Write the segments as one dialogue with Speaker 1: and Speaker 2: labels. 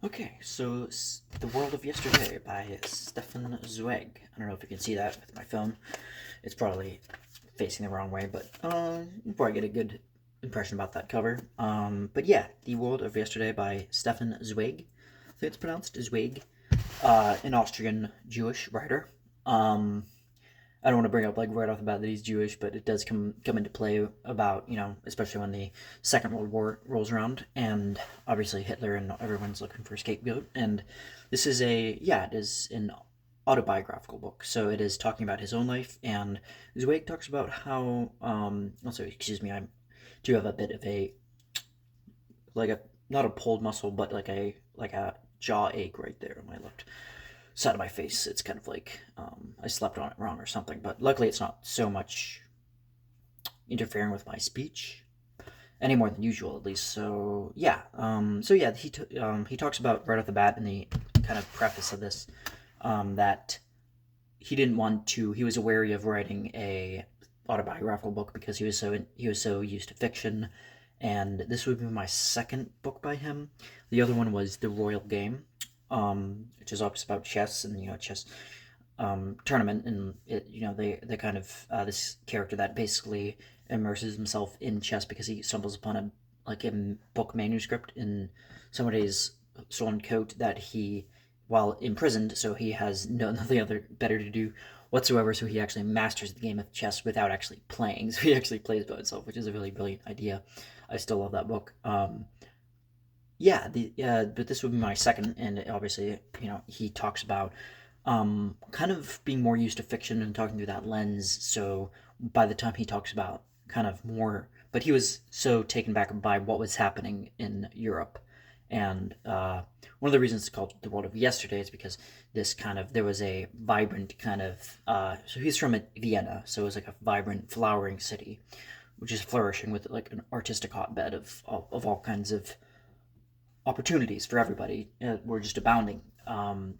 Speaker 1: Okay, so The World of Yesterday by Stefan Zweig. I don't know if you can see that with my phone. It's probably facing the wrong way, but you probably get a good impression about that cover. But yeah, The World of Yesterday by Stefan Zweig. I think it's pronounced Zweig. An Austrian Jewish writer. Um, I don't want to bring up like right off the bat that he's Jewish, but it does come into play about especially when the Second World War rolls around, and obviously Hitler and everyone's looking for a scapegoat. And this is it is an autobiographical book, so it is talking about his own life, and Zweig talks about how also excuse me, I do have a bit of a like a not a pulled muscle, but like a jaw ache right there on my left side of my face. It's kind of like I slept on it wrong or something. But luckily, it's not so much interfering with my speech any more than usual, at least. So yeah, he talks about right off the bat in the kind of preface of this that he didn't want to. He was wary of writing a autobiographical book because he was so used to fiction, and this would be my second book by him. The other one was The Royal Game, which is obviously about chess and chess tournament, and they kind of this character that basically immerses himself in chess because he stumbles upon a book manuscript in somebody's stolen coat that he while imprisoned, so he has nothing other better to do whatsoever. So he actually masters the game of chess without actually playing. So he actually plays by himself, which is a really brilliant idea. I still love that book. But this would be my second, and obviously, he talks about kind of being more used to fiction and talking through that lens. So by the time he talks about kind of more, but he was so taken back by what was happening in Europe. And one of the reasons it's called The World of Yesterday is because there was a vibrant kind of, so he's from Vienna, so it was like a vibrant, flowering city, which is flourishing with like an artistic hotbed of all kinds of opportunities for everybody were just abounding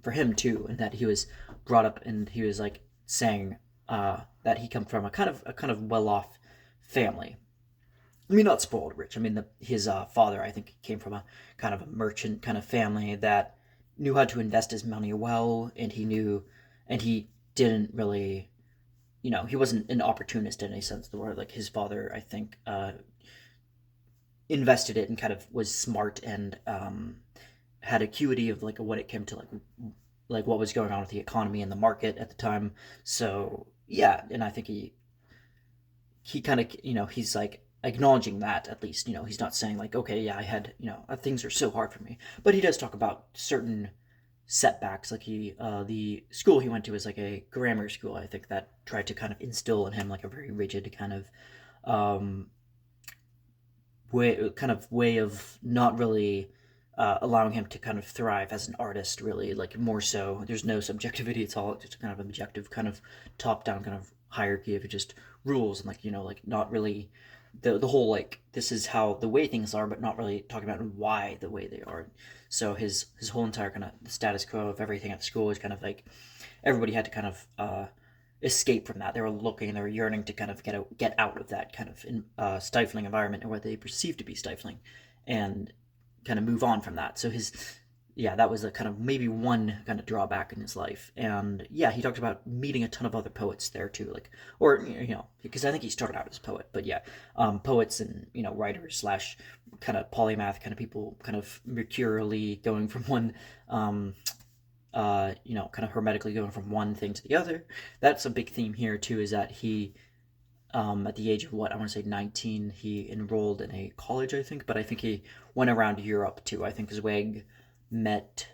Speaker 1: for him too, and that he was brought up and he was like saying that he come from a kind of well off family. I mean, not spoiled rich. I mean, his father, I think, came from a kind of a merchant kind of family that knew how to invest his money well, and he didn't really, he wasn't an opportunist in any sense of the word. Like his father, I think, invested it and kind of was smart and had acuity of like when it came to like what was going on with the economy and the market at the time. So yeah, and I think he kind of he's like acknowledging that at least he's not saying like okay yeah I had things are so hard for me, but he does talk about certain setbacks like the school he went to was like a grammar school I think that tried to kind of instill in him like a very rigid kind of um, way of not really allowing him to kind of thrive as an artist really like more so there's no subjectivity, it's all just kind of objective kind of top down kind of hierarchy of just rules and like like not really the whole like this is how the way things are but not really talking about why the way they are. So his whole entire kind of the status quo of everything at school is kind of like everybody had to kind of escape from that. They were looking, they were yearning to kind of get out of that kind of stifling environment or what they perceived to be stifling, and kind of move on from that. So that was a kind of maybe one kind of drawback in his life. And yeah, he talked about meeting a ton of other poets there too, like or because I think he started out as a poet, but yeah, poets and writers slash kind of polymath kind of people, kind of mercurially going from one kind of hermetically going from one thing to the other. That's a big theme here too. Is that he, at the age of what I want to say 19, he enrolled in a college, I think, but I think he went around Europe too. I think Zweig met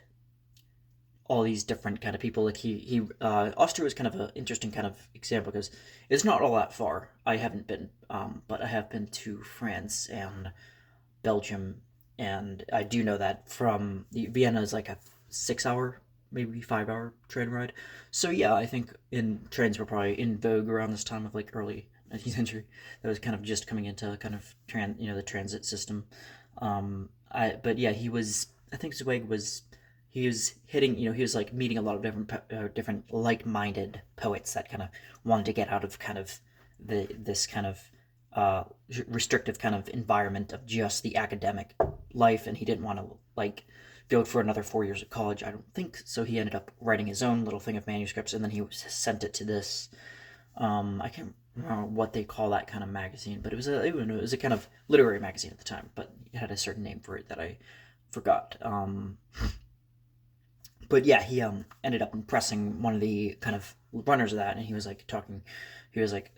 Speaker 1: all these different kind of people. Like he Austria was kind of an interesting kind of example because it's not all that far. I haven't been, but I have been to France and Belgium, and I do know that from Vienna is like a 6 hour, maybe 5 hour train ride. So yeah, I think in trains were probably in vogue around this time of like early 19th century. That was kind of just coming into kind of the transit system. But yeah, he was. I think Zweig was. He was hitting. He was like meeting a lot of different like-minded poets that kind of wanted to get out of kind of this kind of restrictive kind of environment of just the academic life, and he didn't want to like go for another 4 years of college, I don't think. So he ended up writing his own little thing of manuscripts, and then he sent it to this. I can't remember what they call that kind of magazine, but it was a kind of literary magazine at the time, but it had a certain name for it that I forgot. But yeah, he ended up impressing one of the kind of runners of that, and he was like talking. He was like,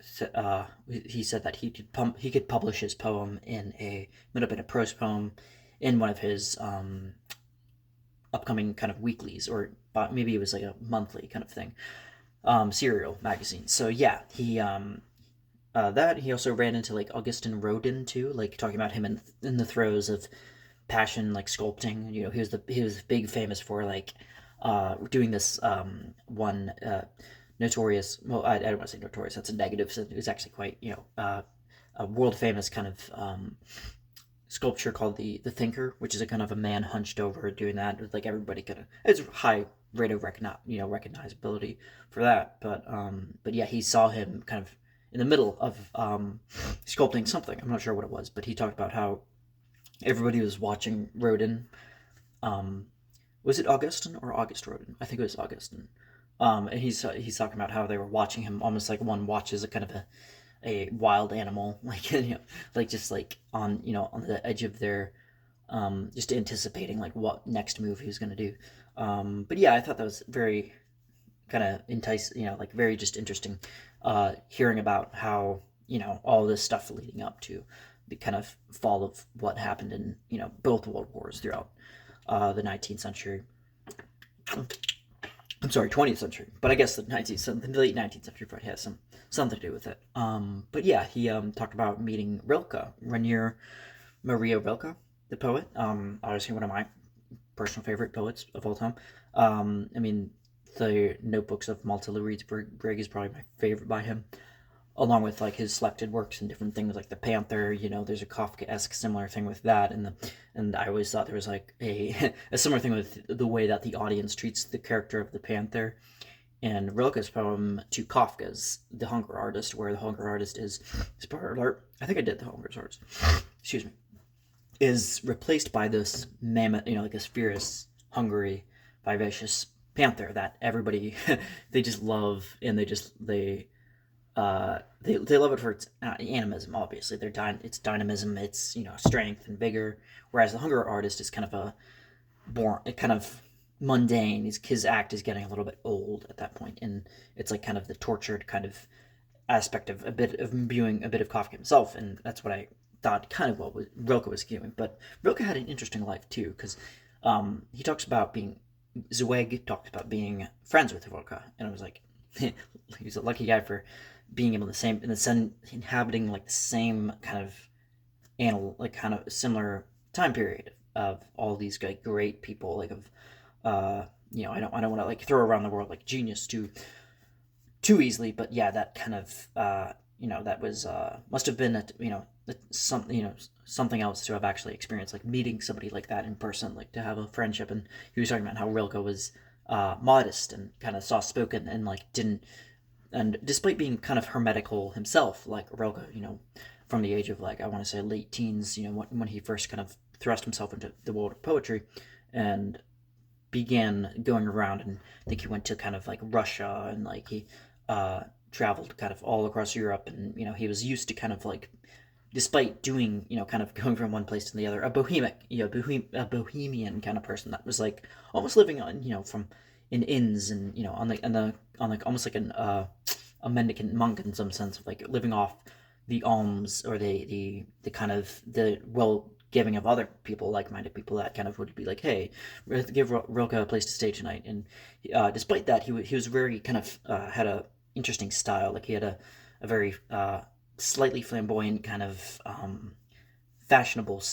Speaker 1: he said that he could publish his poem in a might have been a prose poem in one of his upcoming kind of weeklies, or maybe it was like a monthly kind of thing, serial magazine. So yeah, he also ran into like Augustin Rodin too, like talking about him in the throes of passion, like sculpting. He was big famous for like doing this one notorious. Well, I don't want to say notorious. That's a negative. So it was actually quite a world famous kind of sculpture called the Thinker, which is a kind of a man hunched over doing that with like everybody kind of. It's a high rate of recognizability for that. But yeah, he saw him kind of in the middle of sculpting something. I'm not sure what it was, but he talked about how everybody was watching Rodin. Was it Augustin or August Rodin? I think it was Augustin. And he's talking about how they were watching him almost like one watches a kind of a wild animal, like like just like on the edge of their just anticipating like what next move he was gonna do. But yeah, I thought that was very kind of like very just interesting, hearing about how all this stuff leading up to the kind of fall of what happened in both world wars throughout the 19th century. I'm sorry, 20th century, but I guess the late 19th century probably has something to do with it. But yeah, he talked about meeting Rilke, Rainier Maria Rilke, the poet. Obviously one of my personal favorite poets of all time. I mean, the Notebooks of Malta Louise Brigg is probably my favorite by him, along with like his selected works and different things like the Panther. There's a Kafka-esque similar thing with that, and I always thought there was like a similar thing with the way that the audience treats the character of the Panther. And Rilke's poem to Kafka's The Hunger Artist, where the Hunger Artist is, spoiler alert, I think I did The Hunger Artist, excuse me, is replaced by this mammoth, like this fierce, hungry, vivacious panther that everybody they just love, and they love it for its animism. Obviously, its dynamism, its strength and vigor. Whereas the Hunger Artist is kind of kind of mundane. His act is getting a little bit old at that point, and it's like kind of the tortured kind of aspect of a bit of imbuing a bit of Kafka himself, and that's what I thought kind of what Rilke was doing. But Rilke had an interesting life too, because he talks about being Zweig talks about being friends with Rilke, and I was like, he's a lucky guy for being able to inhabiting like the same kind of kind of similar time period of all these like great people, like of I don't want to like throw around the world like genius too easily, but yeah, that kind of that was must have been something else to have actually experienced, like meeting somebody like that in person, like to have a friendship. And he was talking about how Rilke was modest and kind of soft spoken, and like didn't, and despite being kind of hermetical himself, like Rilke, from the age of like I want to say late teens, when he first kind of thrust himself into the world of poetry, and began going around, and I think he went to kind of like Russia, and like he traveled kind of all across Europe, and he was used to kind of like, despite doing kind of going from one place to the other, a bohemian kind of person that was like almost living on from in inns, and on like almost like a mendicant monk in some sense, of like living off the alms, or the kind of the well giving of other people, like-minded people, that kind of would be like, hey, give Rilke a place to stay tonight. And despite that, he was very kind of had a interesting style. Like he had a very slightly flamboyant kind of fashionable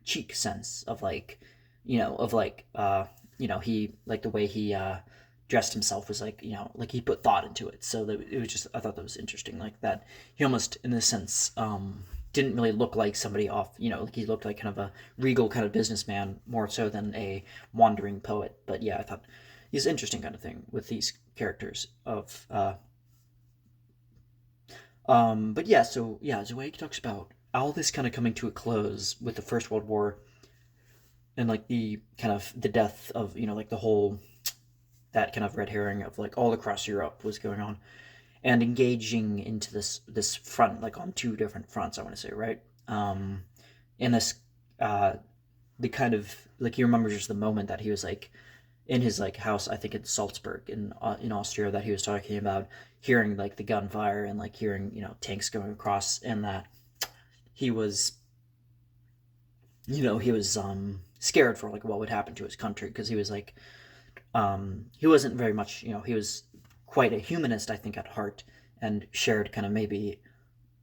Speaker 1: chic sense of like he like the way he dressed himself was like like he put thought into it. So that it was just, I thought that was interesting, like that he almost in this sense didn't really look like somebody off, like he looked like kind of a regal kind of businessman more so than a wandering poet. But yeah, I thought he's an interesting kind of thing with these characters of But yeah, so yeah, Zweig talks about all this kind of coming to a close with the First World War and like the kind of the death of like the whole that kind of red herring of like all across Europe was going on and engaging into this front like on two different fronts. I want to say right. In this uh, the kind of like he remembers just the moment that he was like in his like house, I think in Salzburg in Austria, that he was talking about hearing like the gunfire and like hearing tanks going across, and that he was he was scared for like what would happen to his country because he was like he wasn't very much he was quite a humanist I think at heart and shared kind of maybe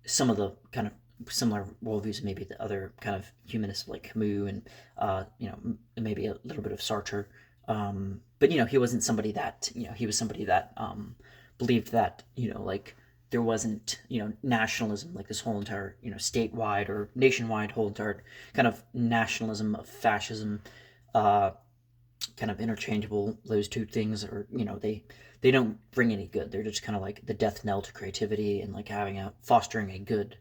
Speaker 1: some of the kind of similar worldviews, maybe the other kind of humanists like Camus and maybe a little bit of Sartre. But he wasn't somebody that he was somebody that believed that like there wasn't nationalism like this whole entire statewide or nationwide whole entire kind of nationalism of fascism, uh, kind of interchangeable. Those two things are they don't bring any good. They're just kind of like the death knell to creativity and like having a fostering a good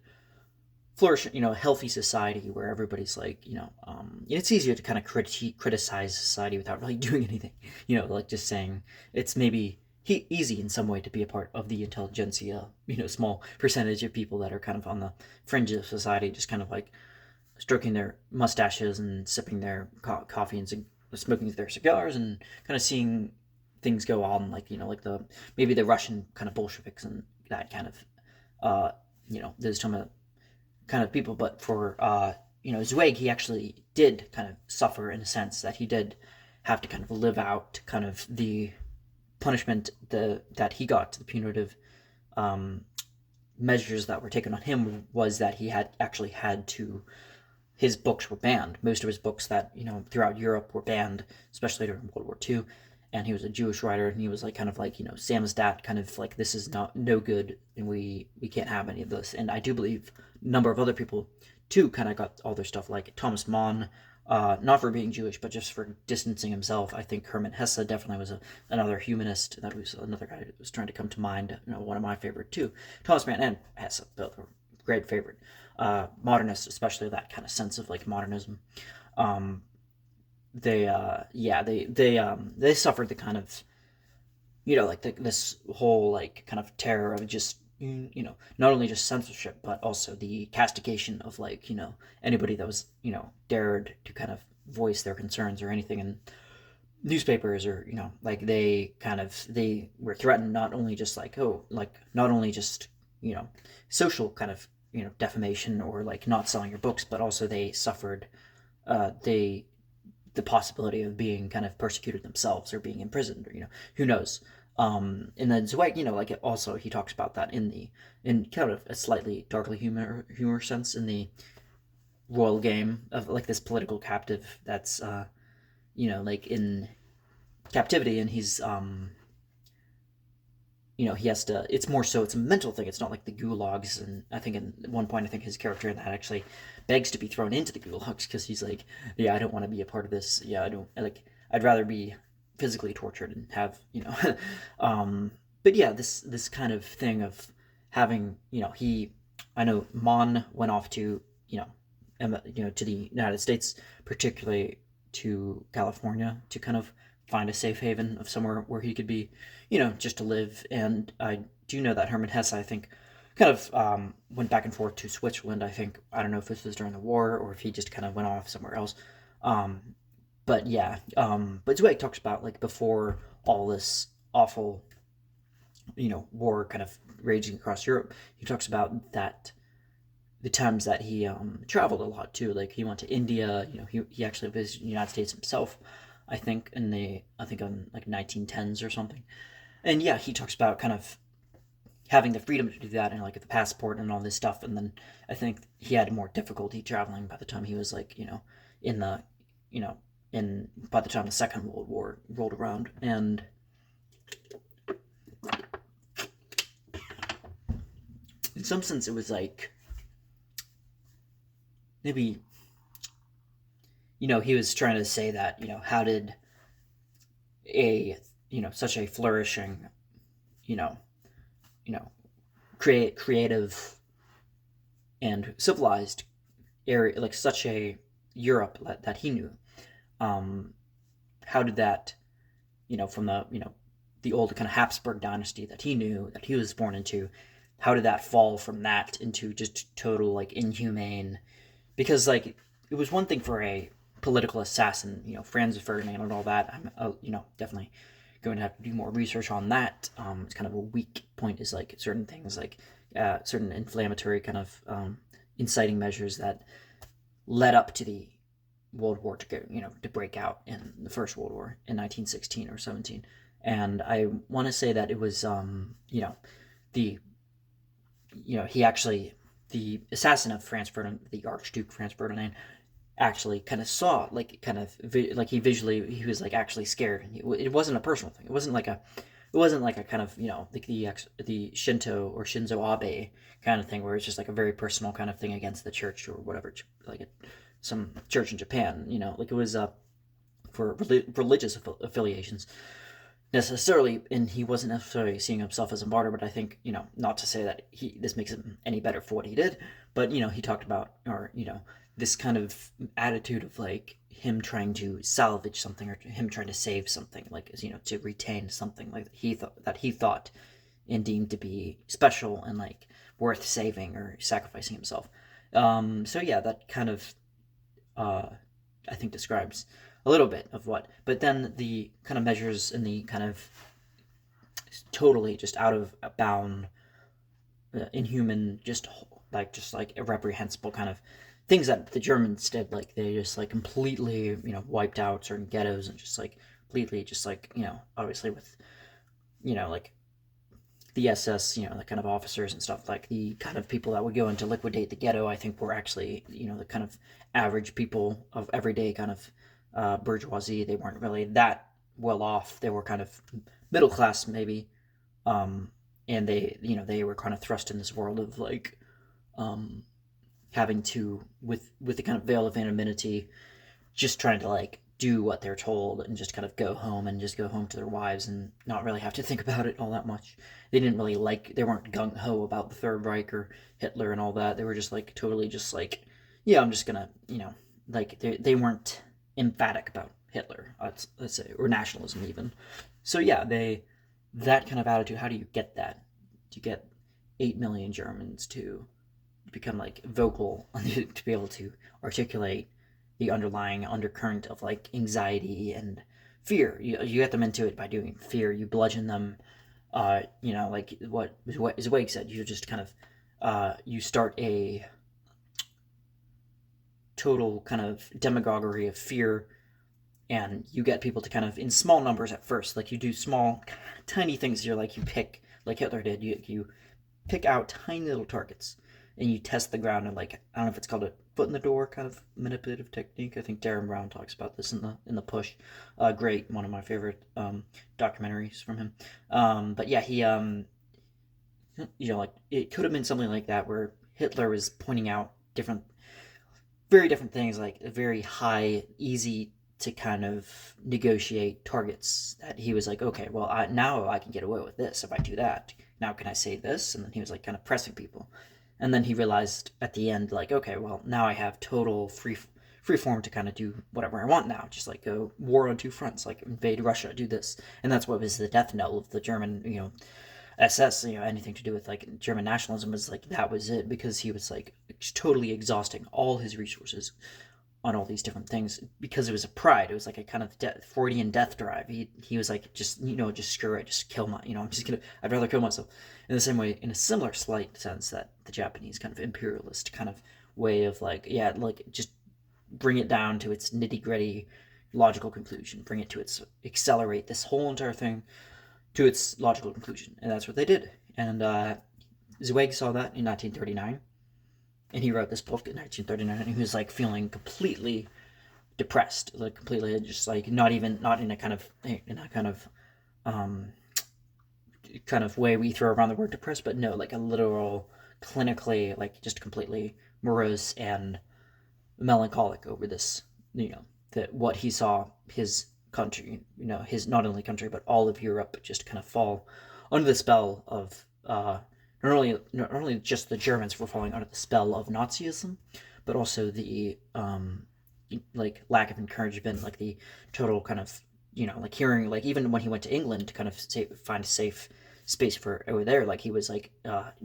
Speaker 1: flourish, a healthy society where everybody's like, it's easier to kind of criticize society without really doing anything, like just saying it's maybe easy in some way to be a part of the intelligentsia, small percentage of people that are kind of on the fringe of society, just kind of like stroking their mustaches and sipping their coffee and smoking their cigars and kind of seeing things go on, like, like maybe the Russian kind of Bolsheviks and that kind of, those kind of people. But for Zweig, he actually did kind of suffer in a sense that he did have to kind of live out kind of the punishment that he got, the punitive measures that were taken on him, was that he had actually had to his books were banned. Most of his books that throughout Europe were banned, especially during World War II. And he was a Jewish writer, and he was like kind of like samizdat, kind of like this is not no good, and we can't have any of this. And I do believe a number of other people too kind of got all their stuff, like Thomas Mann, not for being Jewish, but just for distancing himself. I think Hermann Hesse definitely was another humanist. That was another guy that was trying to come to mind. One of my favorite too. Thomas Mann and Hesse both were great favorite. Modernists, especially that kind of sense of like modernism. They they suffered the kind of like this whole like kind of terror of just not only just censorship but also the castigation of like anybody that was dared to kind of voice their concerns or anything in newspapers, or like they were threatened, not only just like not only just social kind of defamation or like not selling your books, but also they suffered they the possibility of being kind of persecuted themselves or being imprisoned, or who knows. And then Zweig, like also he talks about that in kind of a slightly darkly humor sense in the royal game of like this political captive that's like in captivity, and he's he has to, it's more so it's a mental thing, it's not like the gulags. And I think at one point I think his character in that actually begs to be thrown into the gulags because he's like, yeah, I don't want to be a part of this, I don't like, I'd rather be physically tortured and have but yeah, this kind of thing of having I know Mon went off to to the United States, particularly to California, to kind of find a safe haven of somewhere where he could be, just to live. And I do know that Hermann Hesse, I think, kind of went back and forth to Switzerland. I think, I don't know if this was during the war or if he just kind of went off somewhere else. But yeah, but Zweig talks about like before all this awful, war kind of raging across Europe. He talks about that the times that he traveled a lot too. Like he went to India. He actually visited the United States himself. I think on like 1910s or something. And yeah, he talks about kind of having the freedom to do that and like the passport and all this stuff. And then I think he had more difficulty traveling by the time he was like in the in by the time the Second World War rolled around. And in some sense, it was like maybe he was trying to say that how did a such a flourishing you know creative and civilized area, like such a Europe that he knew. Um, how did that, from the old kind of Habsburg dynasty that he knew, that he was born into, how did that fall from that into just total like inhumane? Because like it was one thing for a political assassin, Franz Ferdinand and all that. I'm definitely going to have to do more research on that. It's kind of a weak point is like certain things like certain inflammatory kind of inciting measures that led up to the World War to go, to break out in the First World War in 1916 or 17. And I want to say that it was, the, he actually, the assassin of Franz Ferdinand, the Archduke Franz Ferdinand, actually kind of saw, like, kind of, like, he was, like, actually scared. It wasn't a personal thing. It wasn't like a kind of, like the Shinto or Shinzo Abe kind of thing where it's just like a very personal kind of thing against the church or whatever, like some church in Japan, like it was for religious affiliations necessarily, and he wasn't necessarily seeing himself as a martyr, but I think, not to say that this makes him any better for what he did, but, he talked about, or, this kind of attitude of like him trying to salvage something or him trying to save something, like, to retain something like he thought and deemed to be special and like worth saving or sacrificing himself. So yeah, that kind of I think describes a little bit of what, but then the kind of measures and the kind of totally just out of bound, inhuman, just like irreprehensible kind of things that the Germans did. Like they just like completely, wiped out certain ghettos and just like completely just like, obviously with, like the SS, the kind of officers and stuff, like the kind of people that would go in to liquidate the ghetto, I think were actually, the kind of average people of everyday kind of bourgeoisie. They weren't really that well off. They were kind of middle class, maybe. And they were kind of thrust in this world of like, having to, with the kind of veil of anonymity, just trying to like do what they're told and just kind of go home to their wives and not really have to think about it all that much. They didn't really they weren't gung-ho about the Third Reich or Hitler and all that. They were just like totally just like, yeah, I'm just gonna, like they weren't emphatic about Hitler, let's say, or nationalism even. So yeah, that kind of attitude, how do you get that? Do you get 8 million Germans to become like vocal to be able to articulate the underlying undercurrent of like anxiety and fear? You get them into it by doing fear. You bludgeon them. Like what Zweig said. You just kind of you start a total kind of demagoguery of fear, and you get people to kind of in small numbers at first. Like you do small, tiny things. You're like you pick like Hitler did. You pick out tiny little targets and you test the ground and like I don't know if it's called a foot in the door kind of manipulative technique. I think Darren Brown talks about this in the Push. Great, one of my favorite documentaries from him. But yeah, he like it could have been something like that where Hitler was pointing out very different things, like very high, easy to kind of negotiate targets that he was like, okay, well, now I can get away with this if I do that. Now can I say this? And then he was like kind of pressing people. And then he realized at the end, like, okay, well, now I have total free form to kind of do whatever I want now. Just like go war on two fronts, like invade Russia, do this. And that's what was the death knell of the German, SS, anything to do with like German nationalism was like, that was it, because he was like totally exhausting all his resources on all these different things because it was a pride. It was like a kind of Freudian death drive. He was like, just screw it, just kill I'd rather kill myself. In the same way, in a similar slight sense, that the Japanese kind of imperialist kind of way of like, yeah, like just bring it down to its nitty gritty logical conclusion, bring it to accelerate this whole entire thing to its logical conclusion, and that's what they did. And Zweig saw that in 1939. And he wrote this book in 1939, and he was like feeling completely depressed, like completely just like not in a kind of way we throw around the word depressed, but no, like a literal, clinically, like just completely morose and melancholic over this, that what he saw his country, his not only country but all of Europe just kind of fall under the spell of not only just the Germans were falling under the spell of Nazism, but also the like lack of encouragement, like the total kind of like hearing, like even when he went to England to kind of find a safe space for over there, like he was like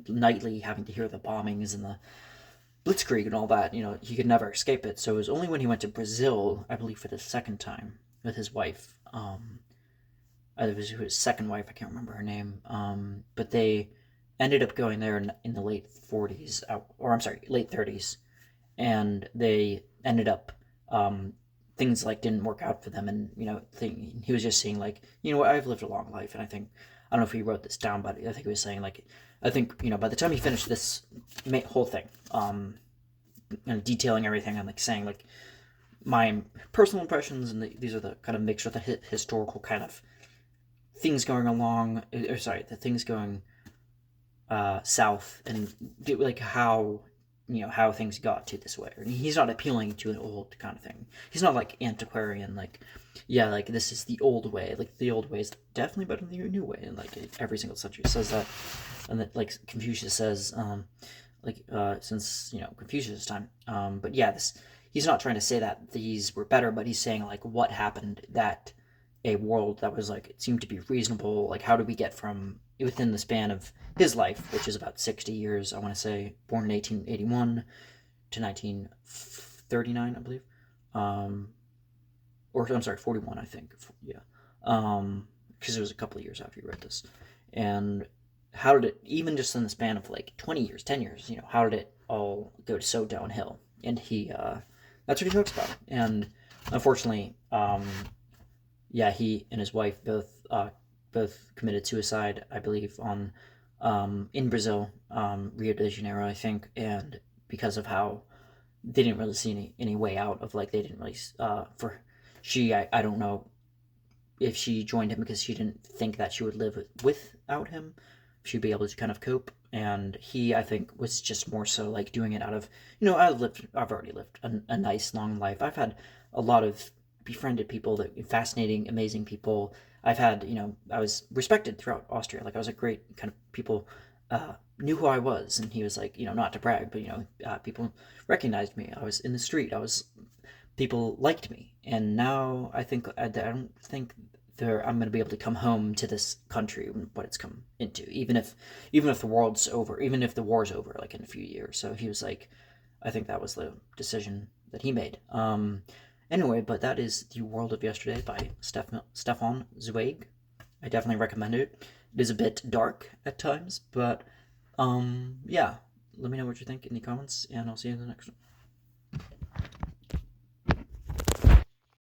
Speaker 1: nightly having to hear the bombings and the blitzkrieg and all that. He could never escape it. So it was only when he went to Brazil, I believe, for the second time with his wife. It was his second wife. I can't remember her name. But they ended up going there in the late 40s, or I'm sorry, late 30s, and they ended up things like didn't work out for them, and he was just saying like, I've lived a long life, and I don't know if he wrote this down, but I think he was saying like, I think by the time he finished this whole thing, detailing everything and like saying like my personal impressions, and these are the kind of mixture of the historical kind of things going along, or sorry, the things going south, and like how how things got to this way. And he's not appealing to an old kind of thing. He's not like antiquarian, like like this is the old way. Like the old way is definitely better than the new way, and like every single century says that, and that like Confucius says, since Confucius' time. But yeah, he's not trying to say that these were better, but he's saying like what happened that a world that was like it seemed to be reasonable. Like how do we get from within the span of his life, which is about 60 years, I want to say, born in 1881 to 1939, I believe, or I'm sorry, 41, I think, yeah, because it was a couple of years after he wrote this, and how did it, even just in the span of like 20 years, 10 years, how did it all go so downhill? And that's what he talks about, and unfortunately, he and his wife both committed suicide, I believe, on in Brazil, Rio de Janeiro, I think, and because of how they didn't really see any way out of, like, they didn't really I don't know if she joined him because she didn't think that she would live without him, she'd be able to kind of cope, and he, I think, was just more so like doing it out of I've already lived a nice long life. I've had a lot of befriended people, that fascinating, amazing people. I've had, I was respected throughout Austria. Like I was a great kind of people knew who I was, and he was like, not to brag, but people recognized me. I was in the street. People liked me, and now I think I don't think I'm going to be able to come home to this country, what it's come into, even if the world's over, even if the war's over, like in a few years. So he was like, I think that was the decision that he made. Anyway, but that is The World of Yesterday by Stefan Zweig. I definitely recommend it. It is a bit dark at times, but yeah. Let me know what you think in the comments, and I'll see you in the next one.